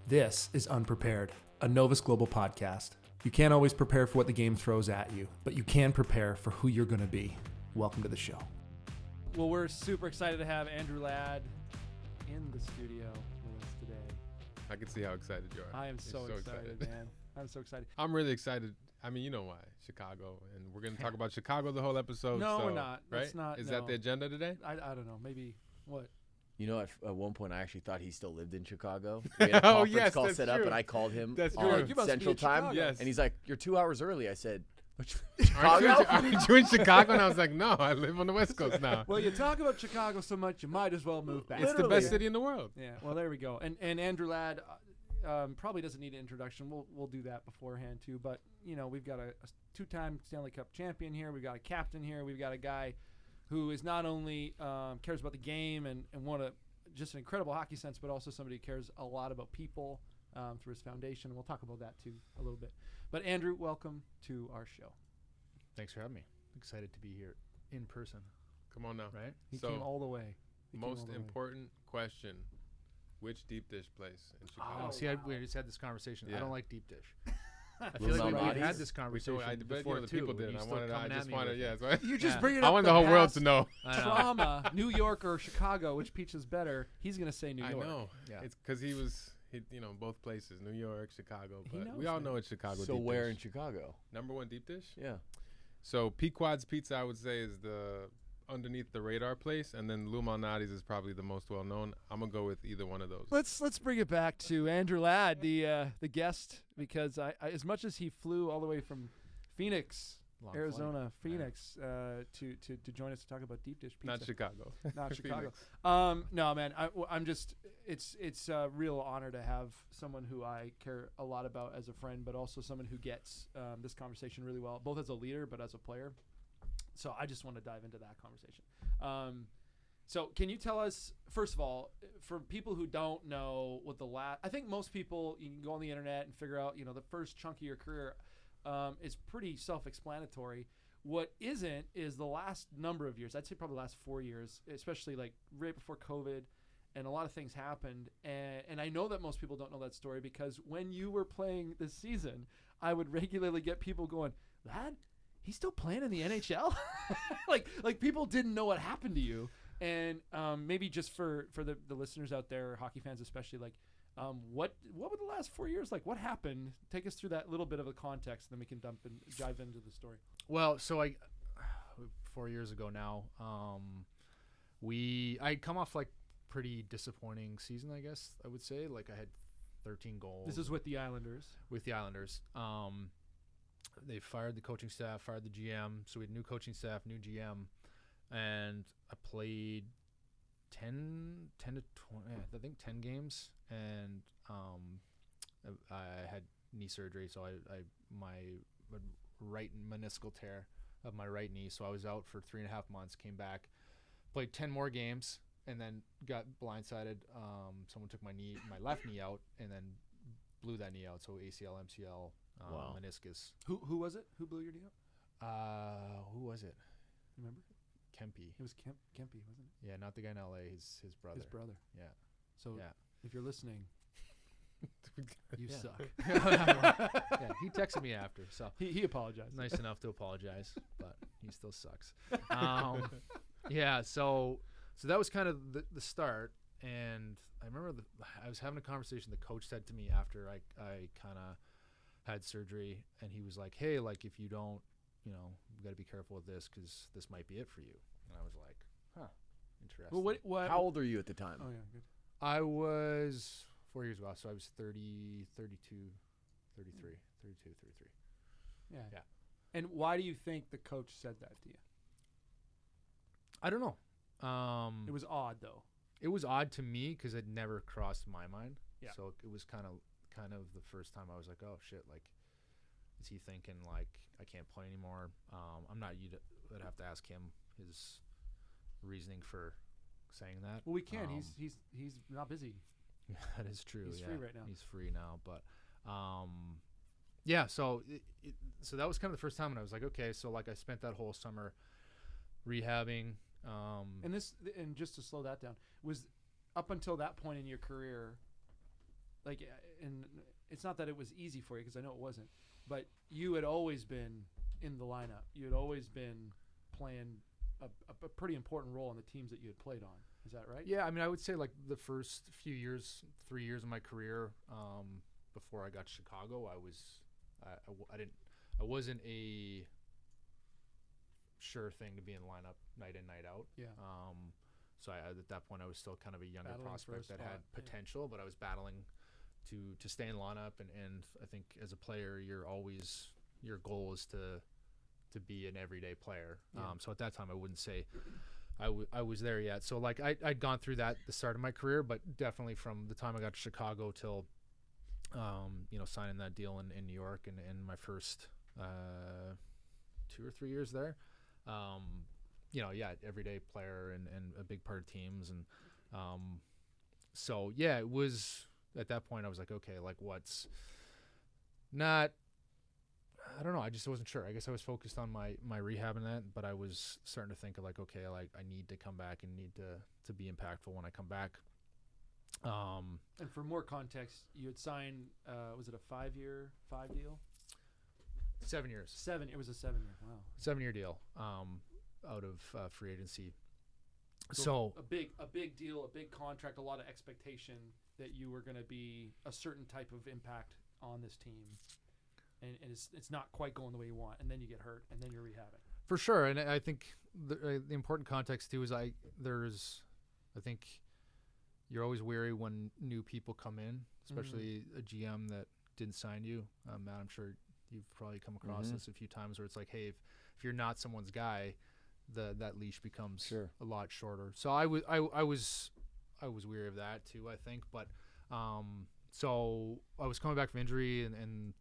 This is Unprepared, a Novus Global podcast. You can't always prepare for what the game throws at you, but you can prepare for who you're going to be. Welcome to the show. Well, we're super excited to have Andrew Ladd in the studio with us today. I can see how excited you are. I am so excited, man. I'm so excited. I'm really excited. I mean, you know why. Chicago. And we're going to talk about Chicago the whole episode. No, so, we're not. Right? That's not. Is no. that the agenda today? I don't know. Maybe. What? You know, at one point, I actually thought he still lived in Chicago. We had a conference call set up, and I called him on Central Time. Yes. And he's like, "You're 2 hours early." I said, Chicago? Aren't you in Chicago? And I was like, no, I live on the West Coast now. Well, you talk about Chicago so much, you might as well move back. It's the best city in the world. Yeah, well, there we go. And Andrew Ladd probably doesn't need an introduction. We'll do that beforehand, too. But, you know, we've got a two-time Stanley Cup champion here. We've got a captain here. We've got a guy who is not only cares about the game and just an incredible hockey sense, but also somebody who cares a lot about people through his foundation. We'll talk about that, too, a little bit. But, Andrew, welcome to our show. Thanks for having me. Excited to be here in person. Come on now. Right? He came all the way. Most important question, which deep dish place in Chicago? Oh, see, we just had this conversation. Yeah. I don't like deep dish. I feel feel like Lil we had this I conversation before, the too. people did. I just wanted, yeah. So You just bring it up. I want the whole world to know. Trauma, New York or Chicago, which peach is better? He's going to say New York. I know. Yeah. It's because he both places, New York, Chicago. But we all know it's Chicago. So deep where dish. in Chicago? Number one deep dish? Yeah. So Pequod's Pizza, I would say, is the underneath the radar place, and then Lou Malnati's is probably the most well known. I'm gonna go with either one of those. Let's bring it back to Andrew Ladd, the guest, because I as much as he flew all the way from Phoenix, Arizona, Phoenix, to join us to talk about deep dish pizza. Not Chicago. Not Chicago. No, man, I'm just it's a real honor to have someone who I care a lot about as a friend, but also someone who gets this conversation really well, both as a leader but as a player. So I just want to dive into that conversation. So can you tell us, first of all, for people who don't know what I think most people, you can go on the internet and figure out, the first chunk of your career is pretty self-explanatory. What isn't is the last number of years. I'd say probably the last 4 years, especially like right before COVID, and a lot of things happened. And I know that most people don't know that story because when you were playing this season, I would regularly get people going, "Lad, he's still playing in the NHL?" like people didn't know what happened to you. And maybe just for the listeners out there, hockey fans especially, like what were the last 4 years like? What happened? Take us through that little bit of a context, then we can dive into the story. Well, so 4 years ago now, I'd come off like pretty disappointing season, I guess I would say. Like I had 13 goals. This is with the Islanders. They fired the coaching staff, fired the GM, so we had new coaching staff, new GM, and I played 10 to 20, I think 10 games, and I had knee surgery, so my right meniscal tear of my right knee, so I was out for 3.5 months, came back, played 10 more games, and then got blindsided. Someone took my left knee out, and then blew that knee out, so ACL, MCL, wow. meniscus. Who was it? Who blew your knee out? Who was it? Remember? Kempe. It was Kempe, wasn't it? Yeah, not the guy in LA. His brother. His brother. Yeah. So if you're listening, you suck. Yeah, he texted me after, so he apologized. Nice enough to apologize, but he still sucks. Yeah. So that was kind of the start, and I remember I was having a conversation. The coach said to me after I kind of had surgery, and he was like, "Hey, like if you don't, we got to be careful with this because this might be it for you." And I was like, "Huh, interesting." Well, what? How old are you at the time? Oh yeah, good. I was 4 years ago, so I was 32, 33. Yeah. Yeah. And why do you think the coach said that to you? I don't know. It was odd though. It was odd to me because it never crossed my mind. Yeah. So it was kind of the first time I was like, oh shit, like, is he thinking like I can't play anymore? I'm not. I'd have to ask him his reasoning for saying that. Well, we can. He's not busy. That is true. He's free right now. He's free now, but yeah. So so that was kind of the first time, and I was like, okay. So like I spent that whole summer rehabbing. And just to slow that down, was up until that point in your career, like, and it's not that it was easy for you because I know it wasn't, but you had always been in the lineup. You had always been playing a pretty important role in the teams that you had played on. Is that right? Yeah, I mean, I would say like the first few years, 3 years of my career, before I got to Chicago, I wasn't a sure thing to be in the lineup night in, night out. Yeah. So at that point, I was still kind of a younger Battling prospect that had potential, but I was battling to stay in lineup. And I think as a player, your goal is to be an everyday player. Yeah. So at that time, I wouldn't say I was there yet. So like I'd gone through that at the start of my career, but definitely from the time I got to Chicago till signing that deal in New York and my first 2 or 3 years there, everyday player and a big part of teams. And so yeah, it was at that point I was like, okay, like what's not, I don't know. I just wasn't sure. I guess I was focused on my rehab and that, but I was starting to think of like, okay, like I need to come back and need to be impactful when I come back. And for more context, you had signed, was it a 5-year deal? 7 years. It was a 7-year. Wow. 7-year deal, out of free agency. So a big deal, a big contract, a lot of expectation that you were going to be a certain type of impact on this team. And it's not quite going the way you want, and then you get hurt, and then you're rehabbing. For sure, and I think the important context too is I think you're always wary when new people come in, especially a GM that didn't sign you. Matt, I'm sure you've probably come across this a few times where it's like, hey, if you're not someone's guy, that leash becomes a lot shorter. So I was wary of that too, I think. But so I was coming back from injury and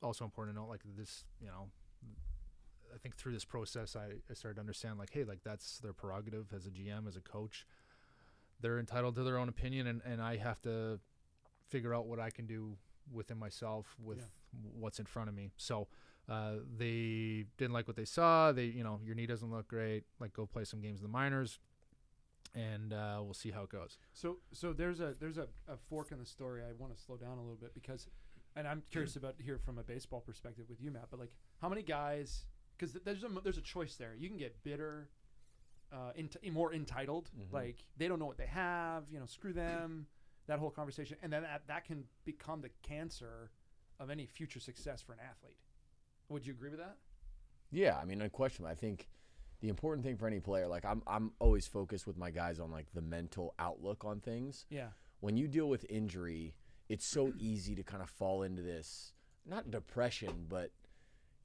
also important to note, like this, I think through this process, I started to understand like, hey, like that's their prerogative as a GM, as a coach. They're entitled to their own opinion, and I have to figure out what I can do within myself with what's in front of me. So they didn't like what they saw. Your knee doesn't look great. Like, go play some games in the minors, and we'll see how it goes. So there's a fork in the story. I want to slow down a little bit because, and I'm curious about to hear from a baseball perspective with you, Matt. But like, how many guys? Because there's a choice there. You can get bitter, more entitled. Like they don't know what they have. Screw them. That whole conversation, and then that can become the cancer of any future success for an athlete. Would you agree with that? Yeah, I mean, no question. I think the important thing for any player, like I'm always focused with my guys on like the mental outlook on things. Yeah. When you deal with injury, it's so easy to kind of fall into this, not depression, but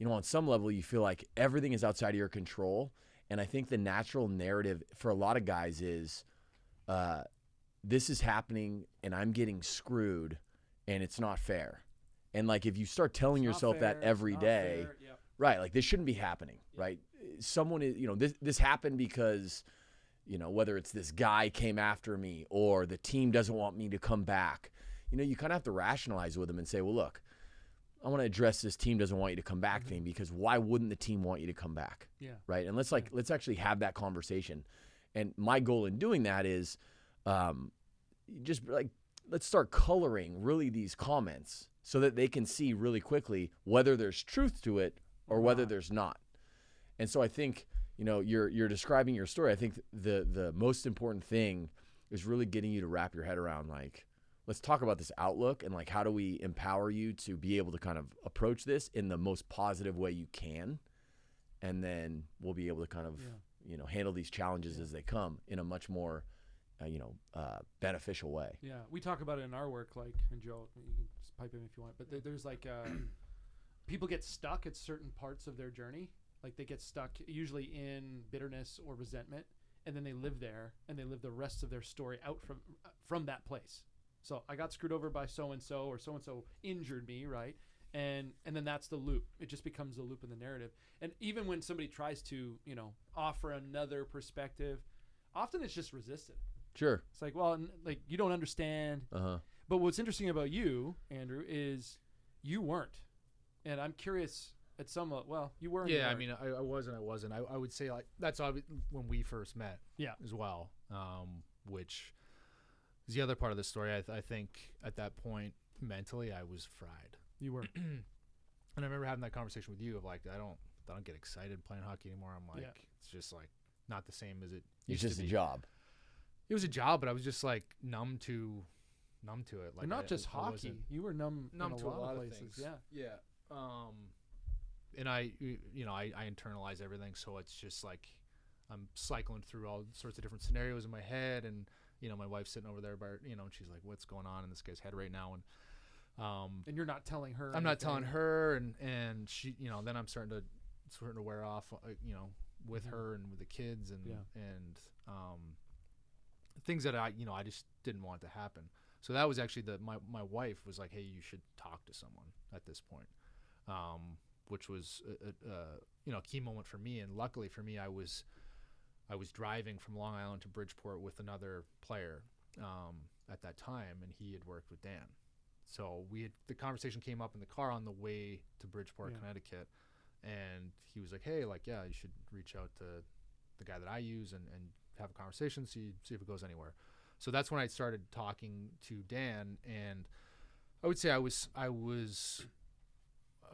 on some level you feel like everything is outside of your control. And I think the natural narrative for a lot of guys is, this is happening and I'm getting screwed and it's not fair. And like, if you start telling yourself that every day, right, like this shouldn't be happening, right? Someone is, this happened because, whether it's this guy came after me or the team doesn't want me to come back, you kind of have to rationalize with them and say, well, look, I want to address this team doesn't want you to come back thing, because why wouldn't the team want you to come back? Yeah. Right. And let's actually have that conversation. And my goal in doing that is, just like, let's start coloring really these comments so that they can see really quickly whether there's truth to it or whether there's not. And so I think, you're describing your story. I think the most important thing is really getting you to wrap your head around, like, let's talk about this outlook and like, how do we empower you to be able to kind of approach this in the most positive way you can. And then we'll be able to kind of, handle these challenges as they come in a much more beneficial way. Yeah, we talk about it in our work, like, and Joe, you can just pipe in if you want, but there's like, people get stuck at certain parts of their journey. Like they get stuck usually in bitterness or resentment, and then they live there, and they live the rest of their story out from that place. So I got screwed over by so-and-so, or so-and-so injured me, right? And then that's the loop. It just becomes a loop in the narrative. And even when somebody tries to, offer another perspective, often it's just resisted. Sure. It's like, well, like you don't understand. But what's interesting about you, Andrew, is you weren't. And I'm curious at some, you weren't. Yeah, I mean, I wasn't. I would say like that's obvious when we first met. Yeah. As well, which, the other part of the story. I think at that point mentally I was fried. You were. And I remember having that conversation with you of like, I don't get excited playing hockey anymore. I'm like, it's just like not the same as it It's used to just a be. job. It was a job, but I was just like numb to it. Like And not just I hockey. wasn't- You were numb in to a lot of places. things. Yeah. And I internalize everything, so it's just like I'm cycling through all sorts of different scenarios in my head, and my wife's sitting over there, and she's like, "What's going on in this guy's head right now?" And you're not telling her. I'm not telling anything. her, and she, then I'm starting to wear off, with her and with the kids, and things that I just didn't want to happen. So that was actually my wife was like, "Hey, you should talk to someone at this point," which was a key moment for me. And luckily for me, I was driving from Long Island to Bridgeport with another player at that time, and he had worked with Dan. So the conversation came up in the car on the way to Bridgeport, Connecticut, and he was like, "Hey, you should reach out to the guy that I use and have a conversation, see if it goes anywhere." So that's when I started talking to Dan, and I would say I've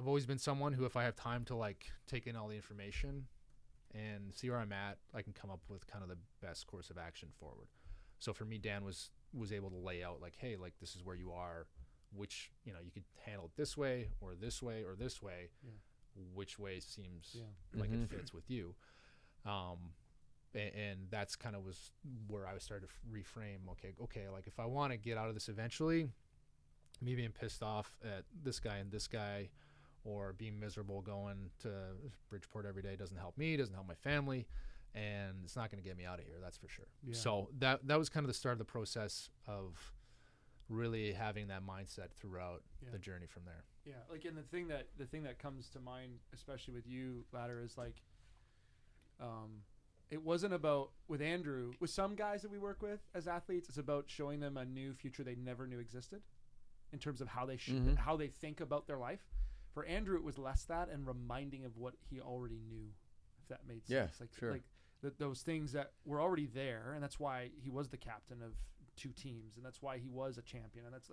always been someone who, if I have time to take in all the information and see where I'm at, I can come up with kind of the best course of action forward. So for me, Dan was able to lay out hey, this is where you are, which you could handle it this way or this way or this way, which way seems like it fits with you. And that's kind of was where I started to reframe. Okay, if I want to get out of this eventually, me being pissed off at this guy and this guy, or being miserable going to Bridgeport every day doesn't help me, doesn't help my family, and it's not going to get me out of here. That's for sure. Yeah. So that was kind of the start of the process of really having that mindset throughout the journey from there. Yeah, and the thing that comes to mind, especially with you, Ladder, is it wasn't about with Andrew. With some guys that we work with as athletes, it's about showing them a new future they never knew existed, in terms of how they how they think about their life. For Andrew, it was less that and reminding of what he already knew, if that made sense. Sure. Those things that were already there, and that's why he was the captain of 2 teams, and that's why he was a champion. And that's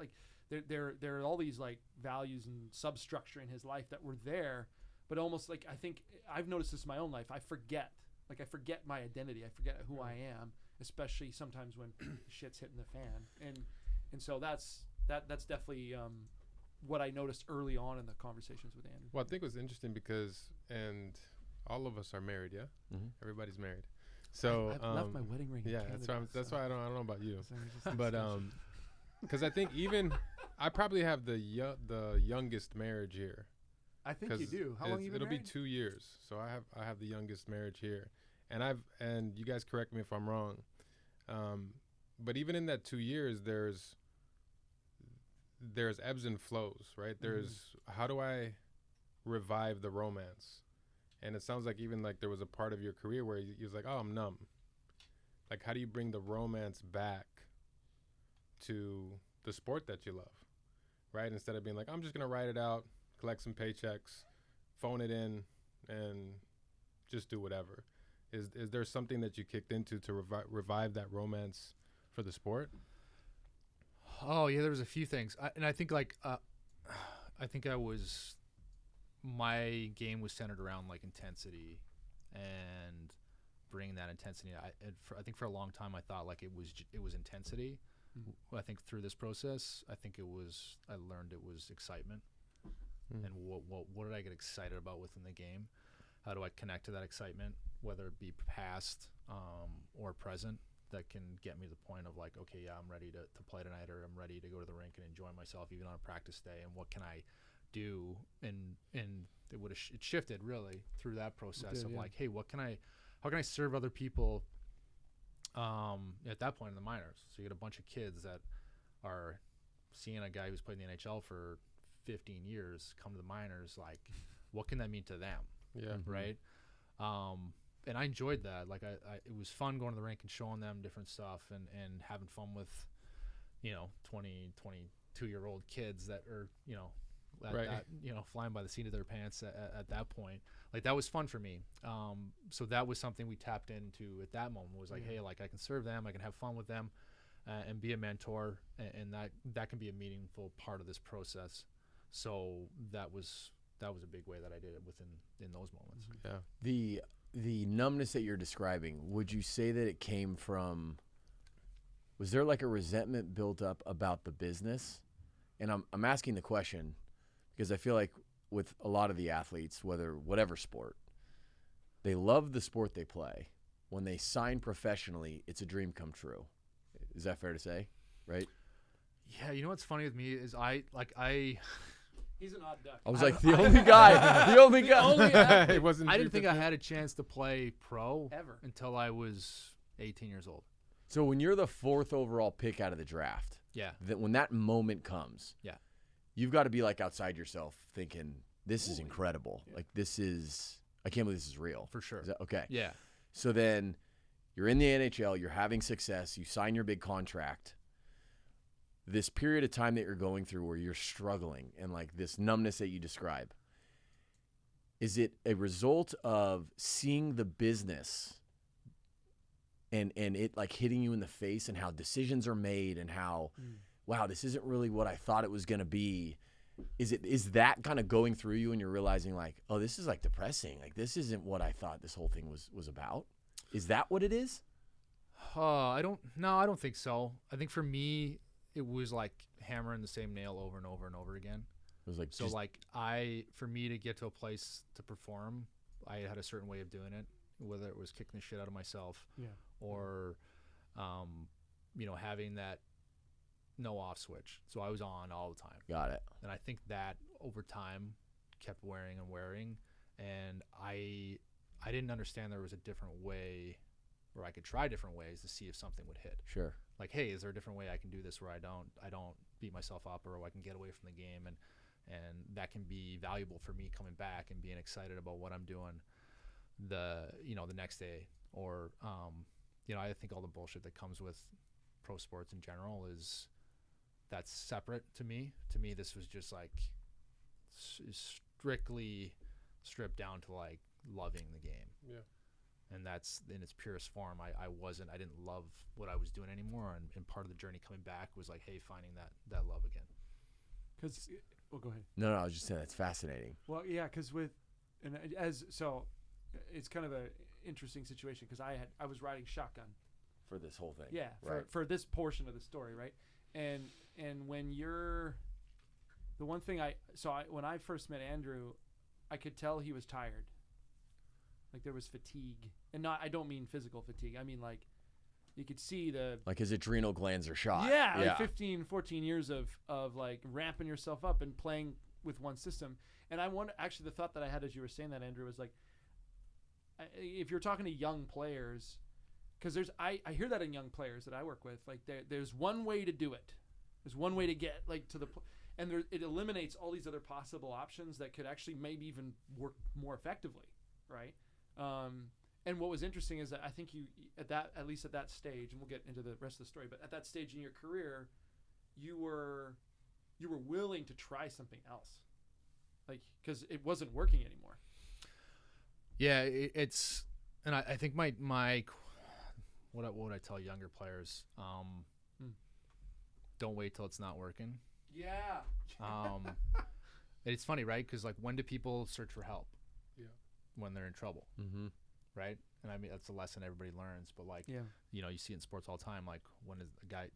there are all these values and substructure in his life that were there, but almost I think I've noticed this in my own life. I forget my identity. I forget who I am, especially sometimes when shit's hitting the fan. And so that's definitely what I noticed early on in the conversations with Andrew. Well, I think it was interesting because, and all of us are married, yeah? Mm-hmm. Everybody's married. So I've left my wedding ring. Yeah, in Canada, that's why I don't know about you. So But because I think even I probably have the youngest marriage here. I think you do. How long you been It'll married? be 2 years. So I have the youngest marriage here, and you guys correct me if I'm wrong. But even in that 2 years, there's ebbs and flows, right? There's how do I revive the romance? And it sounds like even there was a part of your career where you was like, oh, I'm numb. How do you bring the romance back to the sport that you love, right? Instead of being like, I'm just going to write it out, collect some paychecks, phone it in, and just do whatever. Is there something that you kicked into to revive that romance for the sport? Oh yeah, there was a few things, I think my game was centered around intensity and bringing that intensity. I think for a long time I thought it was intensity. Mm-hmm. I think through this process, I learned it was excitement. Mm-hmm. And what did I get excited about within the game? How do I connect to that excitement, whether it be past or present? That can get me to the point of okay, yeah, I'm ready to play tonight, or I'm ready to go to the rink and enjoy myself even on a practice day. And what can I do? And it shifted really through that process of hey, how can I serve other people at that point in the minors? So you get a bunch of kids that are seeing a guy who's played in the NHL for 15 years come to the minors, what can that mean to them? Yeah. Right. And I enjoyed that. It was fun going to the rink and showing them different stuff and having fun with, 20, 22-year-old kids that are, flying by the seat of their pants at that point. That was fun for me. So that was something we tapped into at that moment was hey, I can serve them. I can have fun with them. and be a mentor, and that can be a meaningful part of this process. So that was a big way that I did it in those moments. Yeah. The numbness that you're describing, would you say that it came from, was there like a resentment built up about the business? And I'm asking the question because I feel like with a lot of the athletes, whatever sport, they love the sport they play. When they sign professionally, it's a dream come true. Is that fair to say? Right? Yeah, you know what's funny with me is He's an odd duck. I was like, the only guy. The only guy. only athlete. It wasn't. I didn't think I had a chance to play pro Ever. until I was 18 years old. So when you're the 4th overall pick out of the draft, Yeah. when that moment comes, Yeah. you've got to be like outside yourself thinking, this is incredible. Yeah. Like I can't believe this is real. For sure. Is that okay? Yeah. So then you're in the NHL, you're having success, you sign your big contract. This period of time that you're going through where you're struggling and like this numbness that you describe, is it a result of seeing the business and it like hitting you in the face and how decisions are made and how, wow, this isn't really what I thought it was going to be? Is that kind of going through you and you're realizing like, oh, this is like depressing. Like this isn't what I thought this whole thing was about. Is that what it is? I don't think so. I think for me, it was like hammering the same nail over and over and over again. It was like, so for me to get to a place to perform, I had a certain way of doing it, whether it was kicking the shit out of myself or, having that no off switch. So I was on all the time. Got it. And I think that over time kept wearing and wearing. And I didn't understand there was a different way, or I could try different ways to see if something would hit. Sure. Like, hey, is there a different way I can do this where I don't beat myself up, or I can get away from the game, and that can be valuable for me coming back and being excited about what I'm doing the next day. Or I think all the bullshit that comes with pro sports in general that's separate to me. To me, this was just like strictly stripped down to like loving the game. Yeah. And that's in its purest form. I didn't love what I was doing anymore. And part of the journey coming back was like, hey, finding that love again. Because, well, go ahead. No, I was just saying that's fascinating. Well, yeah, because it's kind of a interesting situation because I was riding shotgun For this whole thing. Yeah, right. for this portion of the story, right? And when you're the one thing when I first met Andrew, I could tell he was tired. Like there was fatigue, and I don't mean physical fatigue. I mean like you could see like his adrenal glands are shot. Yeah, like 15, 14 years of like ramping yourself up and playing with one system. And I wonder, actually, the thought that I had as you were saying that, Andrew, was like, if you're talking to young players, because I hear that in young players that I work with, like there's one way to do it. There's one way to get like to the, and it eliminates all these other possible options that could actually maybe even work more effectively, right? And what was interesting is that I think you at least at that stage, and we'll get into the rest of the story, but at that stage in your career, you were willing to try something else, like because it wasn't working anymore. Yeah, it's, and I think my what would I tell younger players? Don't wait till it's not working. Yeah. It's funny, right? Because like, when do people search for help? Yeah. When they're in trouble. Mm-hmm. Right. And I mean, that's a lesson everybody learns, but like, you see it in sports all the time. Like when is a guy,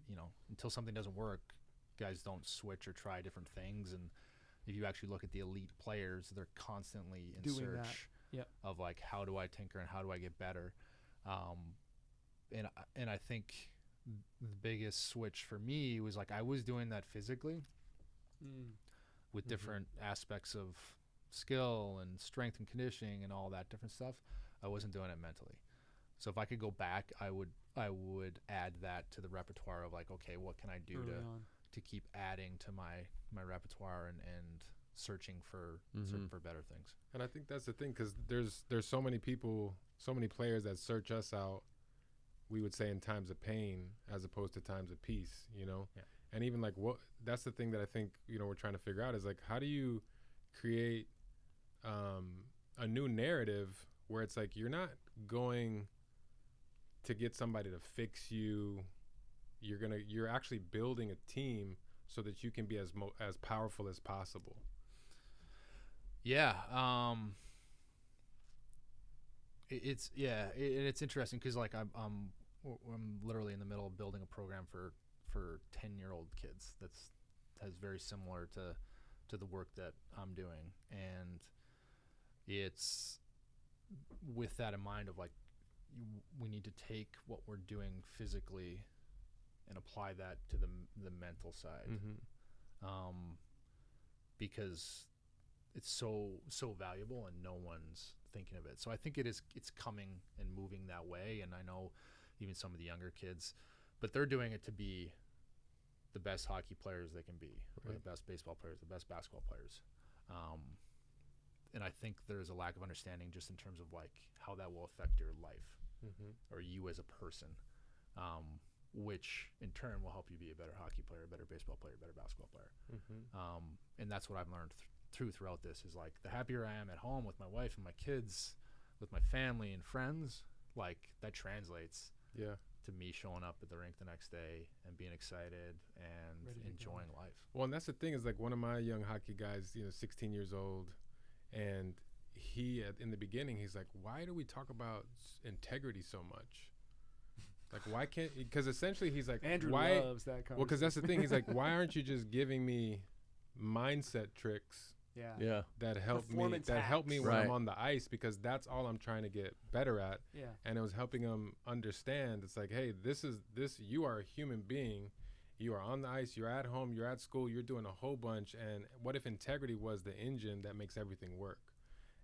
until something doesn't work, guys don't switch or try different things. And if you actually look at the elite players, they're constantly in doing search of like, how do I tinker and how do I get better? And I think the biggest switch for me was like, I was doing that physically with different aspects of skill and strength and conditioning and all that different stuff. I wasn't doing it mentally. So if I could go back, I would add that to the repertoire of like, okay, what can I do to keep adding to my repertoire and searching for better things. And I think that's the thing, because there's so many people, so many players that search us out, we would say in times of pain as opposed to times of peace, Yeah. And even like that's the thing that I think, we're trying to figure out is like, how do you create a new narrative where it's like, you're not going to get somebody to fix you, you're actually building a team so that you can be as powerful as possible. Yeah. It's interesting because like I'm literally in the middle of building a program for 10-year-old kids has very similar to the work that I'm doing, and it's with that in mind of like we need to take what we're doing physically and apply that to the mental side, because it's so valuable and no one's thinking of it. So I think it's coming and moving that way, and I know even some of the younger kids, but they're doing it to be the best hockey players they can be, or the best baseball players, the best basketball players. And I think there's a lack of understanding just in terms of like how that will affect your life or you as a person, which in turn will help you be a better hockey player, a better baseball player, a better basketball player. And that's what I've learned throughout this is like the happier I am at home with my wife and my kids, with my family and friends, like that translates to me showing up at the rink the next day and being excited and enjoying life. Well, and that's the thing is like one of my young hockey guys, 16 years old, and he in the beginning he's like, why do we talk about integrity so much? Like, why can't, because essentially he's like, Andrew why loves that conversation. well, because that's the thing, he's like, why aren't you just giving me mindset tricks that help me when I'm on the ice, because that's all I'm trying to get better at. And it was helping him understand, it's like, hey, this you are a human being, you are on the ice, you're at home, you're at school, you're doing a whole bunch, and what if integrity was the engine that makes everything work?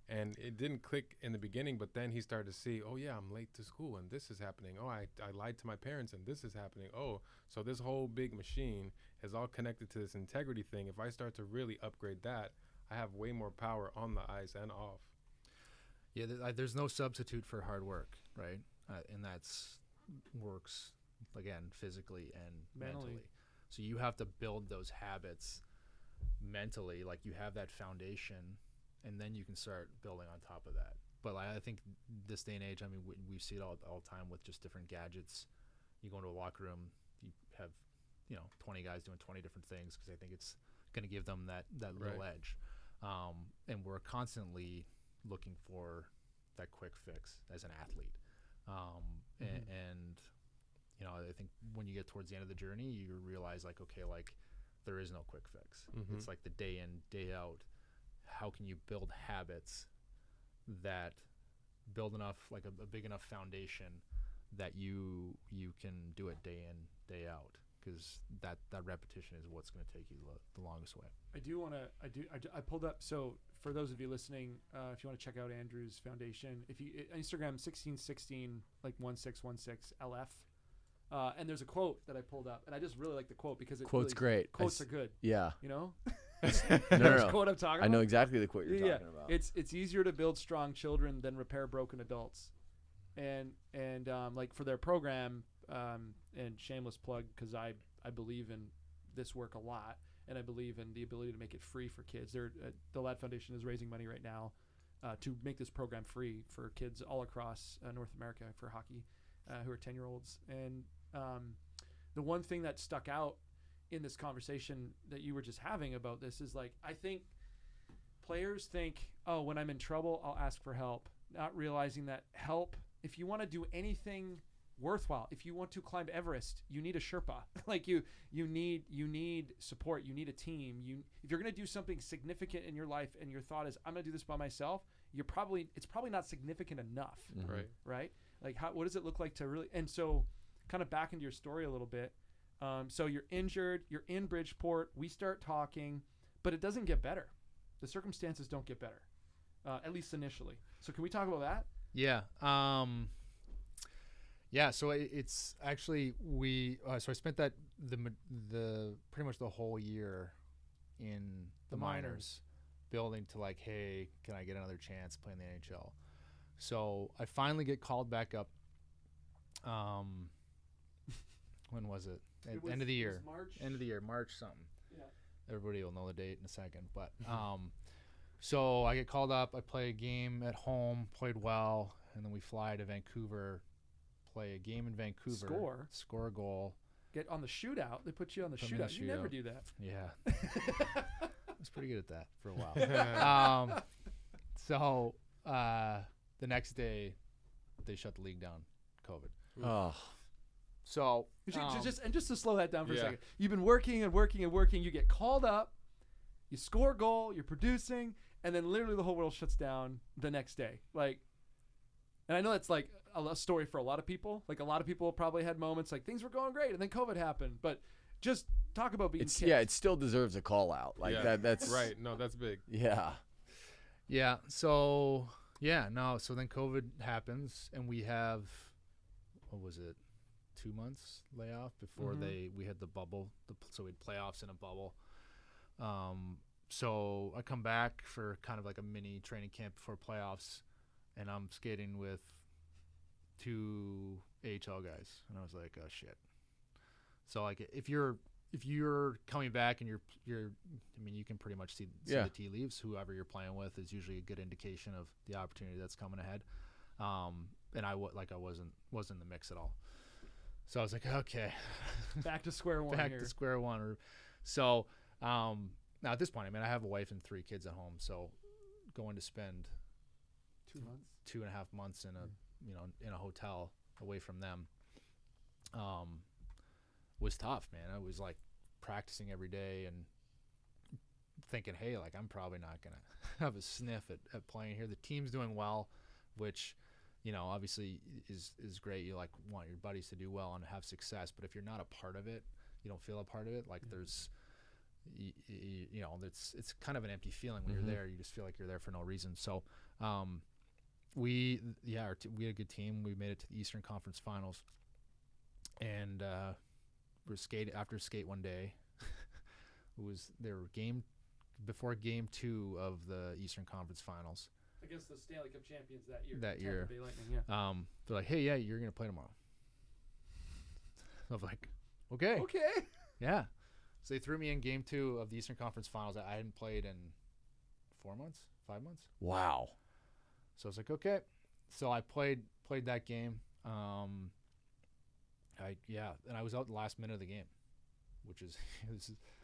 And it didn't click in the beginning, but then he started to see, oh yeah, I'm late to school and this is happening. Oh, I lied to my parents and this is happening. Oh, so this whole big machine is all connected to this integrity thing. If I start to really upgrade that, I have way more power on the ice and off. Yeah, there's no substitute for hard work, right? And that's works, again, physically and mentally. So you have to build those habits mentally, like you have that foundation, and then you can start building on top of that. But I think this day and age, I mean, we see it all the time with just different gadgets. You go into a locker room, you have 20 guys doing 20 different things because I think it's going to give them that little edge. And we're constantly looking for that quick fix as an athlete. And I think when you get towards the end of the journey, you realize like, okay, like there is no quick fix. It's like the day in, day out. How can you build habits that build enough, like a big enough foundation that you can do it day in, day out? Because that repetition is what's going to take you the longest way. I pulled up, so for those of you listening, if you want to check out Andrew's foundation, if you Instagram 1616 like 1616 LF, and there's a quote that I pulled up, and I just really like the quote because quote's great. Quotes are good. Yeah. No. Quote I'm talking about. I know exactly the quote you're talking about. It's easier to build strong children than repair broken adults, and like for their program, and shameless plug because I believe in this work a lot, and I believe in the ability to make it free for kids. The Lad Foundation is raising money right now to make this program free for kids all across North America for hockey who are 10-year-olds. And the one thing that stuck out in this conversation that you were just having about this is like, I think players think, oh, when I'm in trouble, I'll ask for help, not realizing that help, if you want to do anything worthwhile, if you want to climb Everest, you need a Sherpa. Like you need support, you need a team. If you're going to do something significant in your life and your thought is, I'm going to do this by myself, it's probably not significant enough. Right? Like what does it look like to really, and so kind of back into your story a little bit. So you're injured, you're in Bridgeport, we start talking, but it doesn't get better. The circumstances don't get better, at least initially. So can we talk about that? Yeah. So it's actually, so I spent the pretty much the whole year in the minors building to like, hey, can I get another chance playing the NHL? So I finally get called back up. When was it? End of the year. March? End of the year, March something. Yeah. Everybody will know the date in a second. But so I get called up. I play a game at home, played well, and then we fly to Vancouver, play a game in Vancouver. Score a goal, get on the shootout. They put you on the Put me on shootout. the You never shootout. do that. Yeah. I was pretty good at that for a while. So the next day, they shut the league down, COVID. Oh, So Just to slow that down for a Yeah. second. You've been working and working and working. You get called up. You score a goal. You're producing, and then literally the whole world shuts down the next day. Like, and I know that's like a story for a lot of people. Like a lot of people probably had moments like things were going great, and then COVID happened. But just talk about being kicked. it still deserves a call out. Like Yeah. that's Right. No, that's big. Yeah. yeah. So So then COVID happens, and we have, what was it, 2 months layoff before we had the bubble. So we had playoffs in a bubble. So I come back for kind of like a mini training camp before playoffs, and I'm skating with 2 AHL guys, and I was like, oh shit. So like if you're coming back and you're I mean, you can pretty much see Yeah. the tea leaves. Whoever you're playing with is usually a good indication of the opportunity that's coming ahead. And I wasn't in the mix at all. So I was like, okay, Back to square one. back here. to square one. So now at this point, I mean, I have a wife and 3 kids at home, so going to spend 2 months. 2.5 months in a hotel away from them was tough, man. I was like practicing every day and thinking, hey, like I'm probably not gonna have a sniff at playing here. The team's doing well, which obviously is great. You like want your buddies to do well and have success, but if you're not a part of it, you don't feel a part of it. Like there's it's kind of an empty feeling when you're there. You just feel like you're there for no reason. So we had a good team. We made it to the Eastern Conference Finals, and we're after skate one day. They were before game 2 of the Eastern Conference Finals. Against the Stanley Cup champions that year. That year. Tampa Bay Lightning, yeah. They're like, hey, yeah, you're gonna play tomorrow. I was like, okay. Okay. Yeah. So they threw me in game 2 of the Eastern Conference Finals. I hadn't played in 4 months, 5 months. Wow. So I was like, okay. So I played that game. And I was out the last minute of the game, which is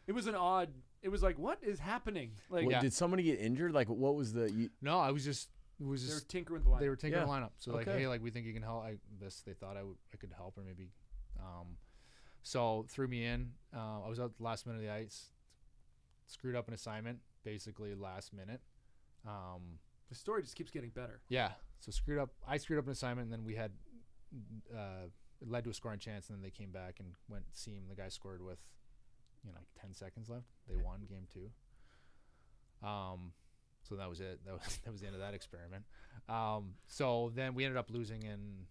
It was it was like, what is happening? Like, What, did somebody get injured? Like, what was the? no, I was just they were tinkering with the line. they were taking Yeah. the lineup. So like, Okay. hey, like we think you can help. They thought I could help, or maybe. So threw me in. I was out the last minute of the ice. Screwed up an assignment, basically last minute. The story just keeps getting better. Yeah. So I screwed up an assignment, and then we had it led to a scoring chance, and then they came back and went seam. The guy scored with 10 seconds left. They won game 2. So that was it. That was the end of that experiment. So then we ended up losing in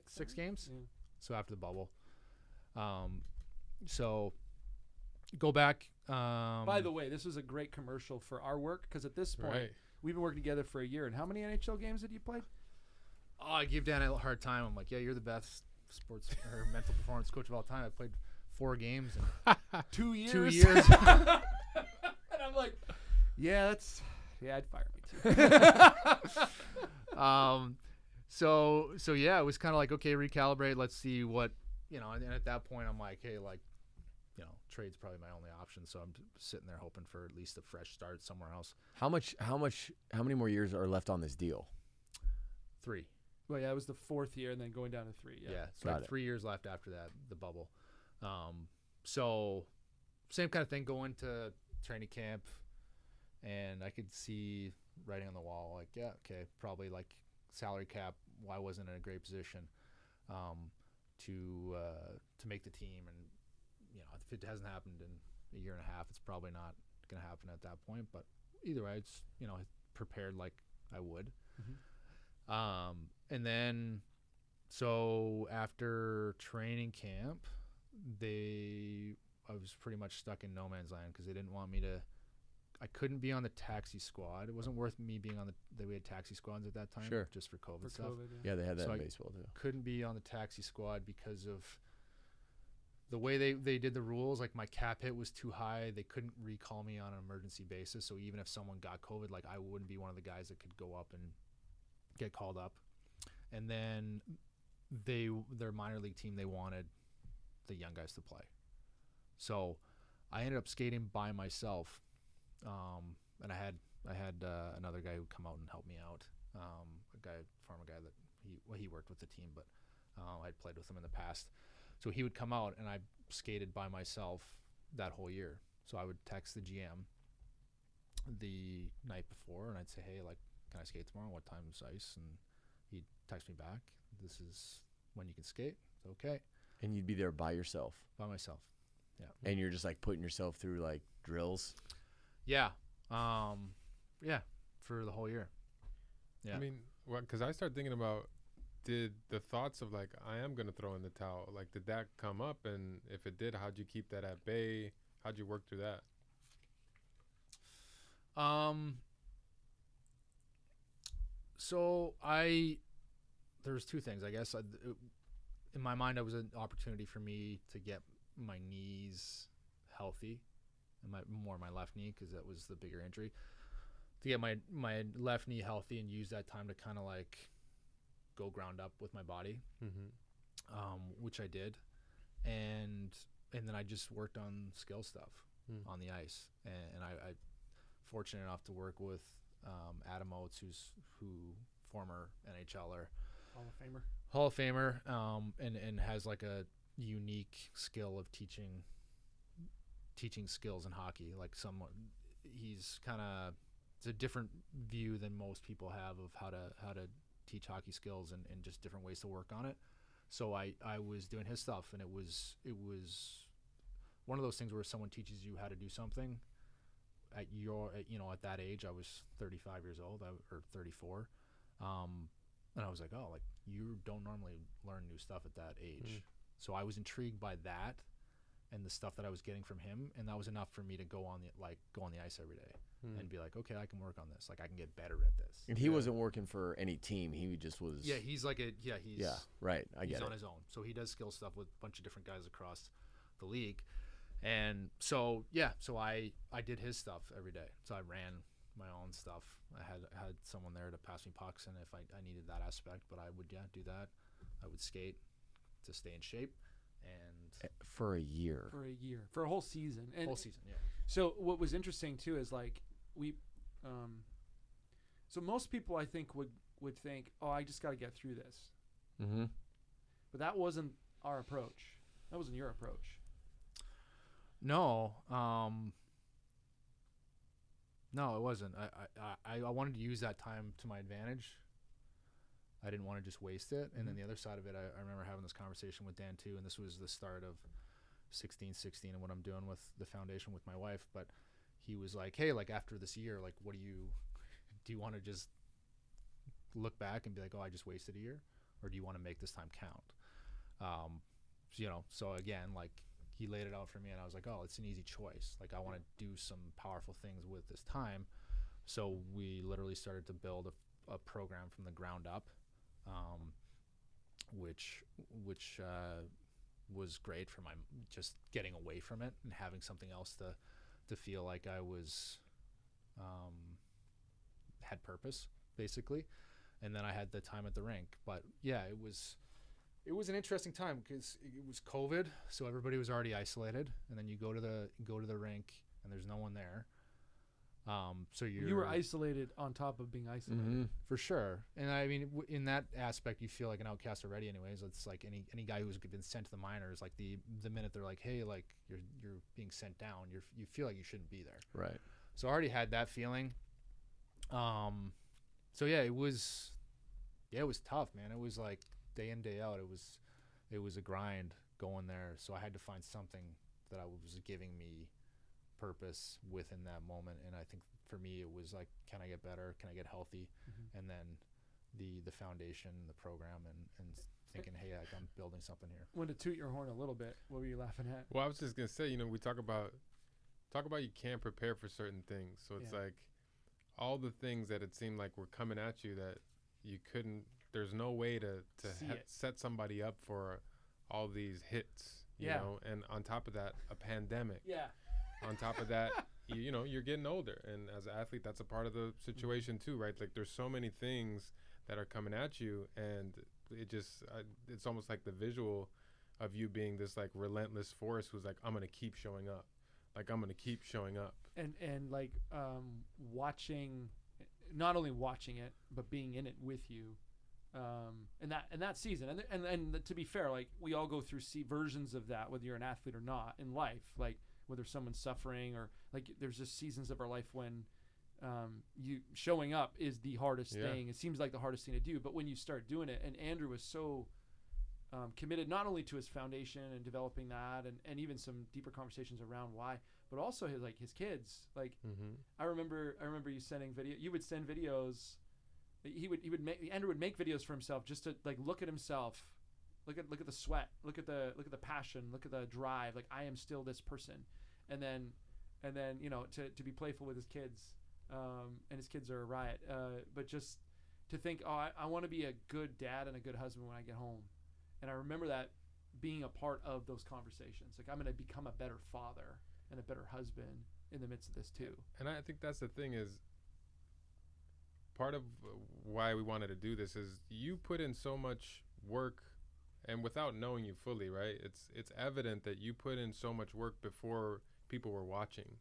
6 games. Yeah. So after the bubble. So go back. By the way, this was a great commercial for our work because at this point, Right. we've been working together for a year. And how many NHL games had you played? Oh, I give Dan a hard time. I'm like, yeah, you're the best sports or mental performance coach of all time. I played 4 games in 2 years. 2 years. And I'm like, I'd fire me too. So yeah, it was kind of like, okay, recalibrate. Let's see what, and at that point I'm like, hey, like, trade's probably my only option. So I'm sitting there hoping for at least a fresh start somewhere else. How many more years are left on this deal? 3. Well, yeah, it was the 4th year and then going down to 3. Yeah. So Got like it. 3 years left after that, the bubble. So same kind of thing, going to training camp, and I could see writing on the wall, like, yeah, okay, probably like salary cap. Why wasn't in a great position to make the team, and if it hasn't happened in a year and a half, it's probably not going to happen at that point. But either way, it's prepared like I would. And then so after training camp, I was pretty much stuck in no man's land because they didn't want me to. I couldn't be on the taxi squad. It wasn't worth me being on we had taxi squads at that time, Sure. just for COVID For stuff. COVID, Yeah, they had that So in I- baseball too. Couldn't be on the taxi squad because of the way they did the rules. Like my cap hit was too high. They couldn't recall me on an emergency basis. So even if someone got COVID, like I wouldn't be one of the guys that could go up and get called up. And then their minor league team, they wanted the young guys to play. So I ended up skating by myself, and I had another guy who would come out and help me out, former guy that he worked with the team, but I'd played with him in the past. So he would come out, and I skated by myself that whole year. So I would text the GM the night before, and I'd say, hey, like, can I skate tomorrow? What time's ice? And he'd text me back, this is when you can skate. It's okay. And you'd be there by yourself. By myself. Yeah. And you're just like putting yourself through like drills. Yeah. For the whole year. Yeah. I mean, well, because I started thinking about, did the thoughts of like, I am going to throw in the towel, like, did that come up? And if it did, how'd you keep that at bay? How'd you work through that? So there was two things, I guess. In my mind, it was an opportunity for me to get my knees healthy, and my left knee, because that was the bigger injury. To get my left knee healthy and use that time to kind of like go ground up with my body, which I did, and then I just worked on skill stuff on the ice, and I fortunate enough to work with Adam Oates, who former NHLer, Hall of Famer, and has like a unique skill of teaching skills in hockey. Like he's kind of, it's a different view than most people have of how to teach hockey skills and just different ways to work on it. So I was doing his stuff, and it was one of those things where someone teaches you how to do something at that age. I was 35 years old, or 34. And I was like, oh, like, you don't normally learn new stuff at that age. So I was intrigued by that and the stuff that I was getting from him, and that was enough for me to go on the ice every day and be like, okay, I can work on this. Like, I can get better at this. And he wasn't working for any team. He just was. Yeah, he's like right. I get it. He's on his own. So he does skill stuff with a bunch of different guys across the league. And so I did his stuff every day. So I ran my own stuff. I had someone there to pass me pucks, and if I needed that aspect, but I would do that. I would skate to stay in shape, and for a year, for a whole season, yeah. So what was interesting too is like so most people I think would think, oh, I just got to get through this, but that wasn't our approach. That wasn't your approach. No, no, it wasn't. I wanted to use that time to my advantage. I didn't want to just waste it. And then the other side of it, I remember having this conversation with Dan too, and this was the start of 16 and what I'm doing with the foundation with my wife. But he was like, hey, like, after this year, like, do you want to just look back and be like, oh, I just wasted a year? Or do you want to make this time count? So again, like, he laid it out for me, and I was like, oh, it's an easy choice. Like, I want to do some powerful things with this time. So we literally started to build a program from the ground up, which was great for my just getting away from it and having something else to feel like I was had purpose, basically. And then I had the time at the rink. But yeah, it was an interesting time because it was COVID, so everybody was already isolated, and then you go to the rink and there's no one there. So you were isolated on top of being isolated, for sure. And I mean, in that aspect, you feel like an outcast already. Anyways, it's like any guy who's been sent to the minors. Like the minute they're like, hey, like you're being sent down, you feel like you shouldn't be there. Right. So I already had that feeling. So yeah, it was tough, man. It was like day in, day out. It was a grind going there. So I had to find something that was giving me purpose within that moment. And I think for me, it was like, can I get better? Can I get healthy? And then the foundation, the program, and thinking, hey, I'm building something here. Want to toot your horn a little bit. What were you laughing at? Well, I was just gonna say, we talk about you can't prepare for certain things. So it's like all the things that it seemed like were coming at you that you couldn't. There's no way to set somebody up for all these hits. You know, and on top of that, a pandemic. Yeah. On top of that, you're getting older, and as an athlete, that's a part of the situation too, right? Like, there's so many things that are coming at you, and it's almost like the visual of you being this like relentless force who's like, I'm gonna keep showing up, like I'm gonna keep showing up, and like watching, not only watching it but being in it with you, and that season, and to be fair, like we all go through versions of that, whether you're an athlete or not in life, like whether someone's suffering or like there's just seasons of our life when you showing up is the hardest thing. It seems like the hardest thing to do, but when you start doing it, and Andrew was so committed not only to his foundation and developing that, and even some deeper conversations around why, but also his kids. Like I remember you sending video. You would send videos. Andrew would make videos for himself just to like look at himself, look at the sweat, look at the passion, look at the drive. Like I am still this person, and then to be playful with his kids, and his kids are a riot. But just to think, I want to be a good dad and a good husband when I get home. And I remember that being a part of those conversations. Like I'm going to become a better father and a better husband in the midst of this too. And I think that's the thing is part of why we wanted to do this is you put in so much work, and without knowing you fully, right? It's evident that you put in so much work before people were watching.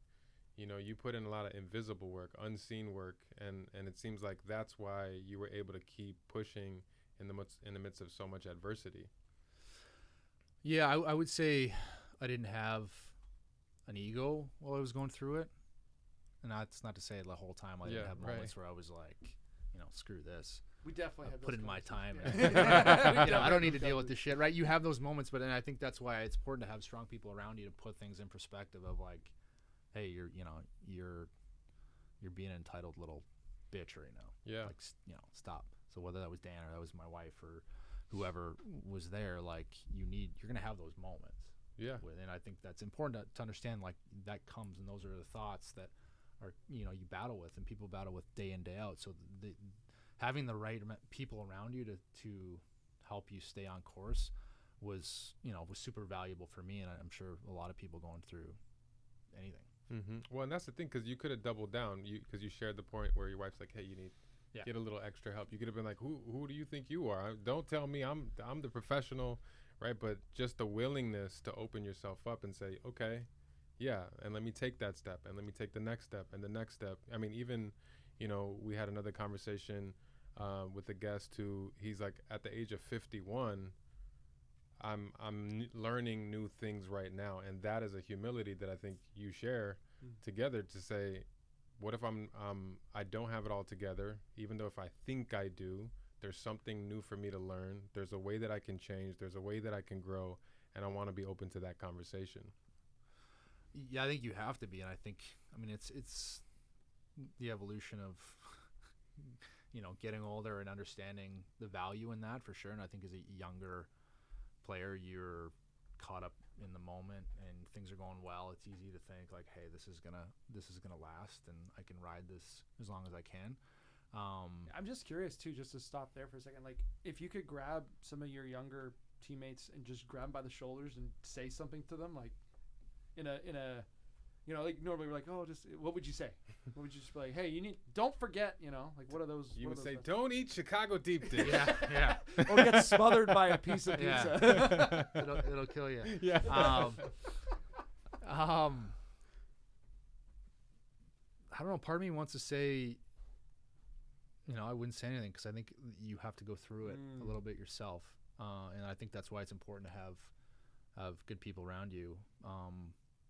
You know, you put in a lot of invisible work, unseen work, and it seems like that's why you were able to keep pushing in the midst of so much adversity. Yeah, I would say I didn't have an ego while I was going through it. And that's not to say the whole time I didn't have moments where I was like, screw this. We definitely have put in my time. And, I don't need to deal with this shit, right? You have those moments, but then I think that's why it's important to have strong people around you to put things in perspective of like, hey, you're being an entitled little bitch right now. Yeah. Like, stop. So whether that was Dan or that was my wife or whoever was there, like you're going to have those moments. Yeah. And I think that's important to understand, like that comes, and those are the thoughts that are, you battle with and people battle with day in, day out. So having the right people around you to help you stay on course was super valuable for me. And I'm sure a lot of people going through anything. Mm-hmm. Well, and that's the thing, because you could have doubled down, because you shared the point where your wife's like, hey, you need get a little extra help. You could have been like, who do you think you are? Don't tell me I'm the professional, right? But just the willingness to open yourself up and say, okay, yeah, and let me take that step, and let me take the next step and the next step. I mean, even, we had another conversation with a guest who, he's like, at the age of 51, I'm learning new things right now, and that is a humility that I think you share together, to say, what if I don't have it all together, even though if I think I do, there's something new for me to learn. There's a way that I can change. There's a way that I can grow, and I want to be open to that conversation. Yeah, I think you have to be, and I think, it's the evolution of, getting older and understanding the value in that for sure. And I think as a younger player, you're caught up in the moment and things are going well. It's easy to think like, hey, this is gonna last, and I can ride this as long as I can. I'm just curious too, just to stop there for a second. Like, if you could grab some of your younger teammates and just grab them by the shoulders and say something to them, like in a like normally we're like, oh, just what would you say? What would you just be like, hey, don't forget, like what are those? You would say, don't eat Chicago deep dish. yeah. Or get smothered by a piece of pizza. It'll kill you. Yeah. I don't know. Part of me wants to say, I wouldn't say anything, because I think you have to go through it a little bit yourself, and I think that's why it's important to have good people around you.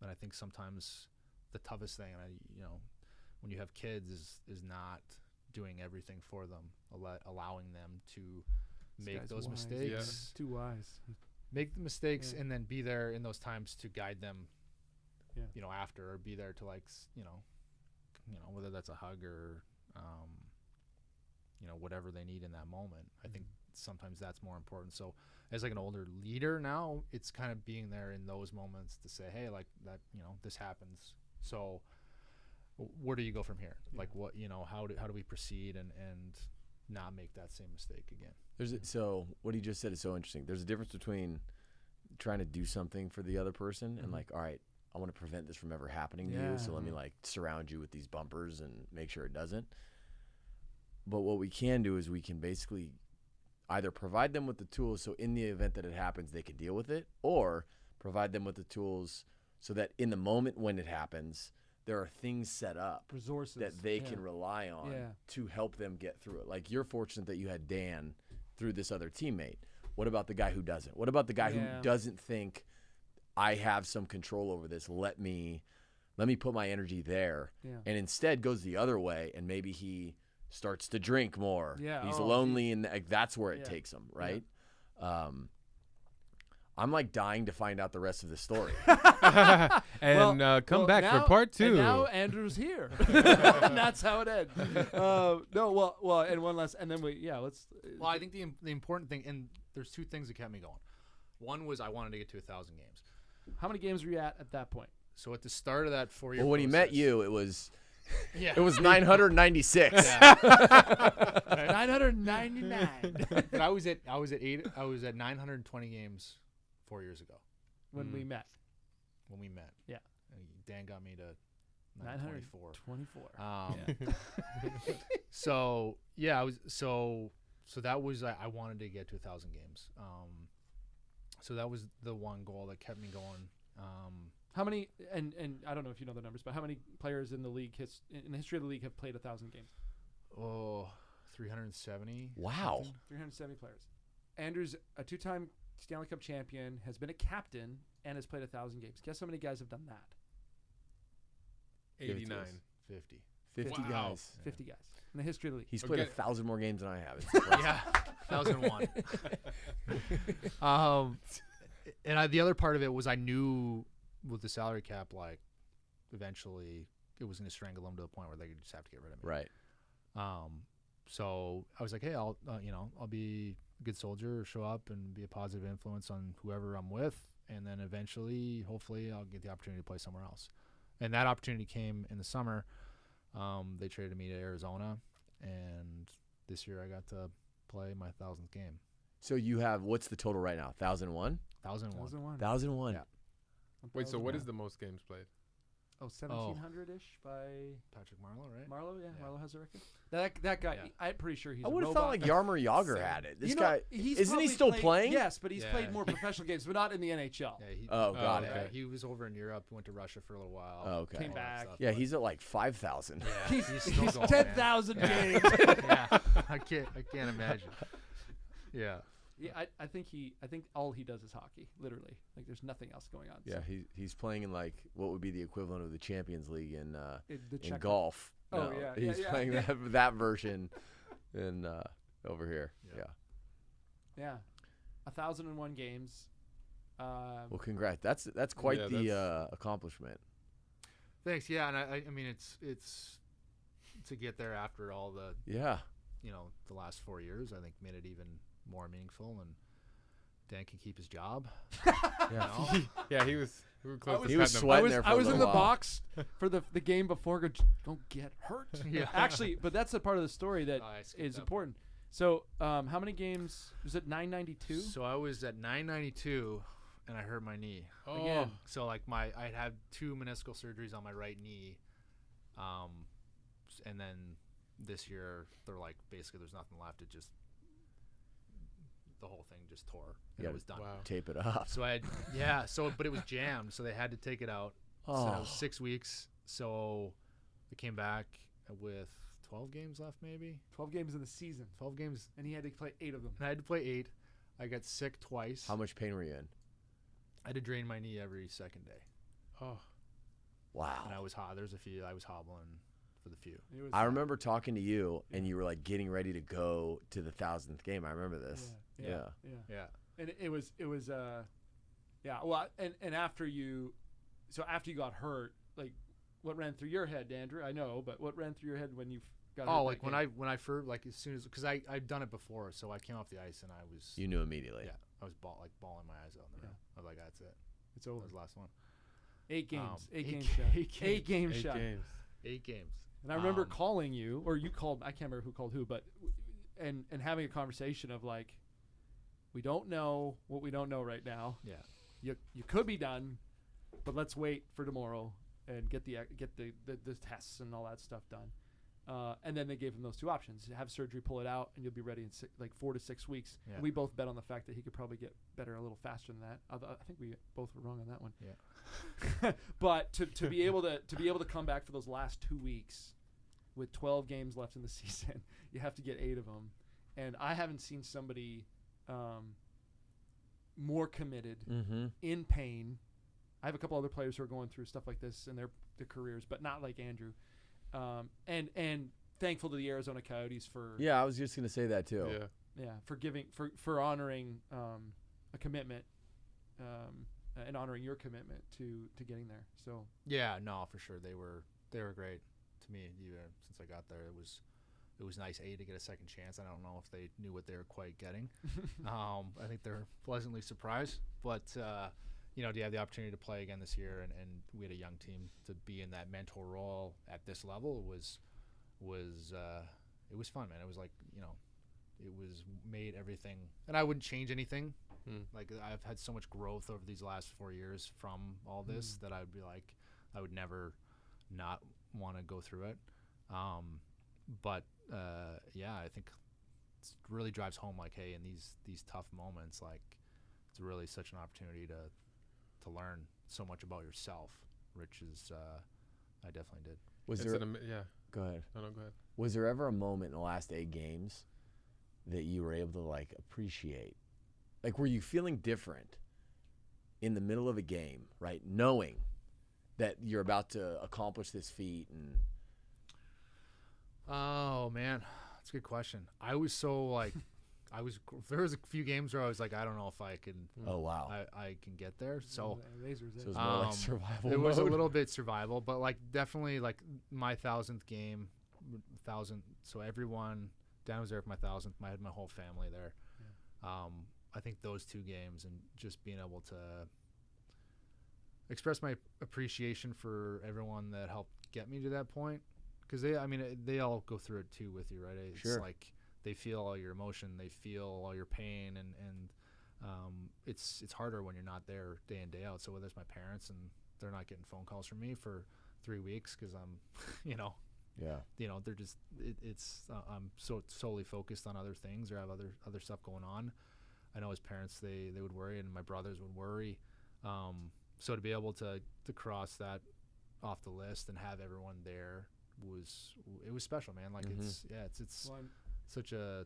And I think sometimes the toughest thing, when you have kids, is not doing everything for them, allowing them to make those mistakes. Yeah. Too wise. Make the mistakes, and then be there in those times to guide them. After, or be there to whether that's a hug or whatever they need in that moment. I think sometimes that's more important. So as like an older leader now, it's kind of being there in those moments to say, hey, like that, this happens. So where do you go from here? Yeah. Like what, how do we proceed and not make that same mistake again? So what he just said is so interesting. There's a difference between trying to do something for the other person and like, all right, I want to prevent this from ever happening to you. So let me like surround you with these bumpers and make sure it doesn't. But what we can do is we can basically either provide them with the tools so in the event that it happens, they can deal with it, or provide them with the tools so that in the moment when it happens, there are things set up Resources that they can rely on to help them get through it. Like, you're fortunate that you had Dan through this other teammate. What about the guy who doesn't? What about the guy who doesn't think I have some control over this? Let me put my energy there, and instead goes the other way, and maybe he starts to drink more. Yeah. He's lonely, and that's where it takes him, right? Yeah. I'm like dying to find out the rest of the story. And come back for part 2. And now Andrew's here. And that's how it ends. No, well, and one last, and then let's. Well, I think the important thing, and there's 2 things that kept me going. One was I wanted to get to 1,000 games. How many games were you at that point? So at the start of that 4-year Well, when he met process- you, it was Yeah. it was 996. 999 But I was at 920 games 4 years ago when we met. when we met. Yeah. And Dan got me to 924. 924. So yeah, I was so that was I wanted to get to 1,000 games. So that was the one goal that kept me going. How many? And I don't know if you know the numbers, but how many players in the league in the history of the league have played 1,000 games? 370. Wow. 370 players. Andrew's a 2-time Stanley Cup champion, has been a captain, and has played 1,000 games. Guess how many guys have done that? 89. 50. 50 Wow. guys. 50 guys in the history of the league. He's played Okay. 1,000 more games than I have. It's impressive. Yeah, 1,001. And the other part of it was I knew with the salary cap, like, eventually it was going to strangle them to the point where they could just have to get rid of me. Right. So I was like, hey, I'll be a good soldier, show up and be a positive influence on whoever I'm with, and then eventually, hopefully, I'll get the opportunity to play somewhere else. And that opportunity came in the summer. They traded me to Arizona, and this year I got to play my 1,000th game. So you have, what's the total right now? 1,001? 1,001. 1,001. Yeah. Wait, so what is the most games played? 1,700-ish by Patrick Marleau, right? Marleau? Yeah, Yeah. Marleau has a record. That guy, Yeah. I'm pretty sure he's I a would have robot. felt like Yarmer Yager had it. This guy, he's isn't he probably still played- playing? Yes, but he's Yeah. played more professional games, but not in the NHL. Yeah, Oh, got it. okay. He was over in Europe. Went to Russia for a little while. Oh, okay. Came all that back. stuff, Yeah, but- he's at like 5,000. Yeah, He's still going, 10,000 games. yeah, I can't imagine. Yeah. Yeah, I think all he does is hockey, literally. Like, there's nothing else going on. Yeah, he's playing in like what would be the equivalent of the Champions League in Chacon. golf. Oh, No, yeah, he's yeah. playing that version in over here. Yeah. Yeah, 1,001 games. Well, congrats. That's quite the accomplishment. Thanks. Yeah, and I mean it's to get there after all the Yeah. the last 4 years. I think made it even more meaningful, and Dan can keep his job. Yeah. Yeah, we were close to He was cutting him. sweating there for I a was in little the while. box for the game before. Don't get hurt. Yeah. Actually, but that's a part of the story that I skipped is that important. So, how many games was it? 992. So I was at 992, and I hurt my knee. Oh, Again. So like I had 2 meniscal surgeries on my right knee, and then this year they're like basically there's nothing left. It just the whole thing just tore and Yeah, it was done. wow. Tape it up. So but it was jammed, so they had to take it out. So that was 6 weeks. So I came back with 12 games left, maybe 12 games in the season, 12 games, and he had to play 8 of them. and I had to play 8. I got sick twice. How much pain were you in? I had to drain my knee every second day, Oh, Wow. and I was There's a few I was hobbling for the few. It was, I remember talking to you, and you were like getting ready to go to the 1,000th game. I remember this. Yeah. Yeah. And it was yeah. Well, and after you got hurt, like, what ran through your head, Andrew? I know, but what ran through your head when you got hurt? Oh, that like when game? I first, like as soon as, because I'd done it before, so I came off the ice and I was You knew immediately. yeah, I was bawling my eyes out in the room. I was like, that's it. It's That over. was the last one. 8 games. 8 eight games ga- shut. 8 games 8 shut. games. 8 games. And I remember Um, calling you, or you called. I can't remember who called who, but and having a conversation of like, we don't know what we don't know right now. Yeah. You could be done, but let's wait for tomorrow and get the tests and all that stuff done. And then they gave him those two options: have surgery, pull it out, and you'll be ready in 4 to 6 weeks. Yeah. And we both bet on the fact that he could probably get better a little faster than that. I think we both were wrong on that one. Yeah. But to be able to come back for those last 2 weeks with 12 games left in the season, you have to get 8 of them. And I haven't seen somebody more committed, in pain. I have a couple other players who are going through stuff like this in their careers, but not like Andrew. And thankful to the Arizona Coyotes for Yeah, I was just gonna say that too. for honoring a commitment and honoring your commitment to getting there. So Yeah, no, for sure. They were great to me even since I got there. It was nice to get a second chance. I don't know if they knew what they were quite getting. I think they're pleasantly surprised, but to have the opportunity to play again this year, and we had a young team to be in that mentor role at this level was it was fun, man. It was like, it was made everything, and I wouldn't change anything. Like, I've had so much growth over these last 4 years from all this that I would be like, I would never not want to go through it. But I think it really drives home, like, hey, in these tough moments, like, it's really such an opportunity to learn so much about yourself, which is I definitely did. Go ahead. No, go ahead. Was there ever a moment in the last 8 games that you were able to, like, appreciate? Like, were you feeling different in the middle of a game, right, knowing that you're about to accomplish this feat? And Oh, man, that's a good question. I was so, like, there was a few games where I was like, I don't know if I can. Oh, wow. I can get there. So it was more like survival it was a mode. little bit survival, but, like, definitely, like, my 1,000th game, 1,000. So everyone, Dan was there for my 1,000th. I had my whole family there. Yeah. I think those 2 games and just being able to express my appreciation for everyone that helped get me to that point, because they all go through it too with you, right? It's Sure. like they feel all your emotion, they feel all your pain, and it's harder when you're not there day in, day out. So whether it's my parents and they're not getting phone calls from me for 3 weeks because I'm, they're just I'm so solely focused on other things or have other stuff going on. I know as parents they would worry, and my brothers would worry. So to be able to cross that off the list and have everyone there was special, man. Like it's such a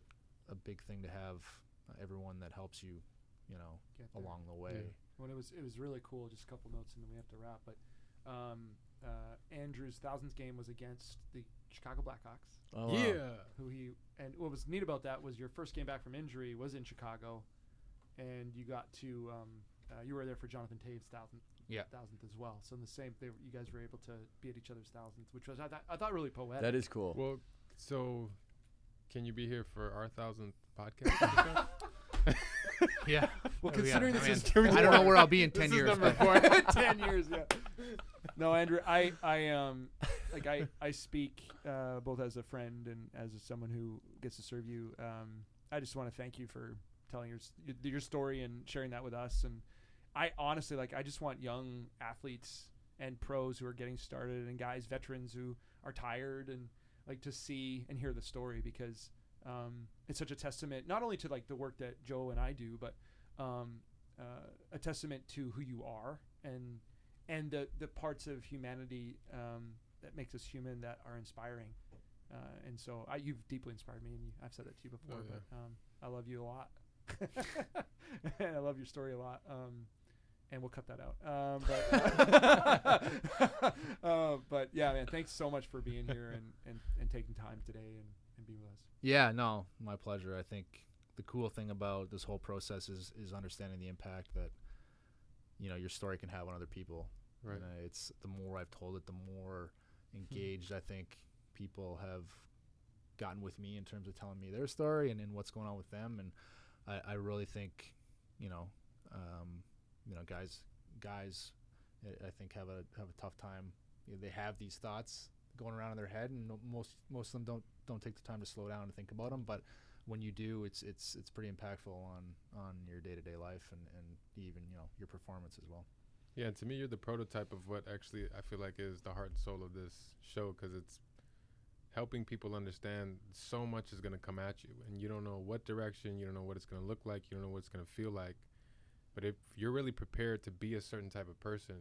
big thing to have everyone that helps you, along the way. Yeah. Well, it was really cool. Just a couple notes and then we have to wrap. But Andrew's 1,000th game was against the Chicago Blackhawks. Oh, wow. And what was neat about that was your first game back from injury was in Chicago, and you got to you were there for Jonathan Tave's 1,000th as well. So in the same, you guys were able to be at each other's 1,000th, which was I thought really poetic. That is cool. Well, so can you be here for our 1,000th podcast? Yeah. Well, considering this is I don't know where I'll be in 10 years. Number 4. 10 years, yeah. No, Andrew, I speak both as a friend and as someone who gets to serve you. I just want to thank you for telling your story and sharing that with us. And I honestly, I just want young athletes and pros who are getting started and guys, veterans who are tired, and to see and hear the story, because it's such a testament not only to the work that Joe and I do, but a testament to who you are and the parts of humanity that makes us human, that are inspiring. And so you've deeply inspired me, and I've said that to you before. Oh, yeah. But I love you a lot. And I love your story a lot. And we'll cut that out. But yeah, man, thanks so much for being here and taking time today and being with us. Yeah, no, my pleasure. I think the cool thing about this whole process is understanding the impact that your story can have on other people. Right. And it's the more I've told it, the more engaged I think people have gotten with me in terms of telling me their story and what's going on with them. And I really think guys I think have a tough time. They have these thoughts going around in their head, and most of them don't take the time to slow down and think about them. But when you do, it's pretty impactful on your day-to-day life and even your performance as well. Yeah, and to me, you're the prototype of what actually I feel like is the heart and soul of this show, because helping people understand so much is going to come at you, and you don't know what direction, you don't know what it's going to look like, you don't know what it's going to feel like. But if you're really prepared to be a certain type of person,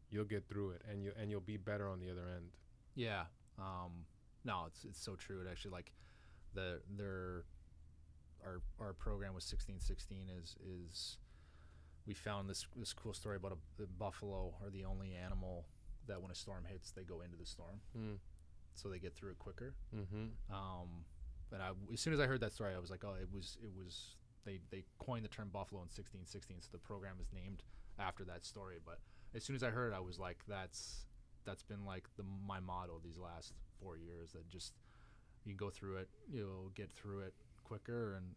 you'll get through it, and you'll be better on the other end. Yeah. No, it's so true. It actually, like, our program with 1616 is we found this cool story about the buffalo are the only animal that when a storm hits, they go into the storm, so they get through it quicker. And as soon as I heard that story, I was like, oh, it was they coined the term buffalo in 1616, so the program is named after that story. But as soon as I heard it, I was like, that's been like my motto these last 4 years, that just you go through it, you'll get through it quicker and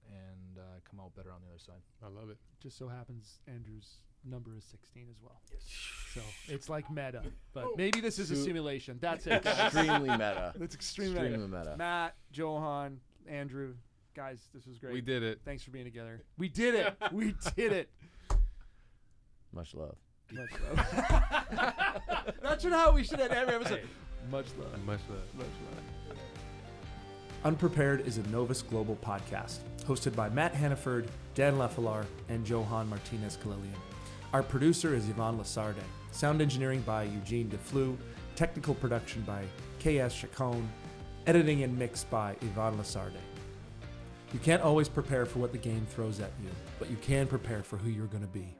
come out better on the other side. I love it. Just so happens Andrew's number is 16 as well. Yes. So it's like meta, but maybe this is a simulation. That's it, guys. Extremely meta. It's extremely meta. Matt, Johan, Andrew, guys, this was great. We did it. Thanks for being together. We did it. We did it. Much love. Much love. That's how we should end every episode. Much love. Much love. Much love. Unprepared is a Novus Global podcast, hosted by Matt Hannaford, Dan Leffelaar, and Johan Martinez-Khalilian. Our producer is Iván Lizarde. Sound engineering by Eugene Dufloo. Technical production by KS Chacon. Editing and mix by Iván Lizarde. You can't always prepare for what the game throws at you, but you can prepare for who you're going to be.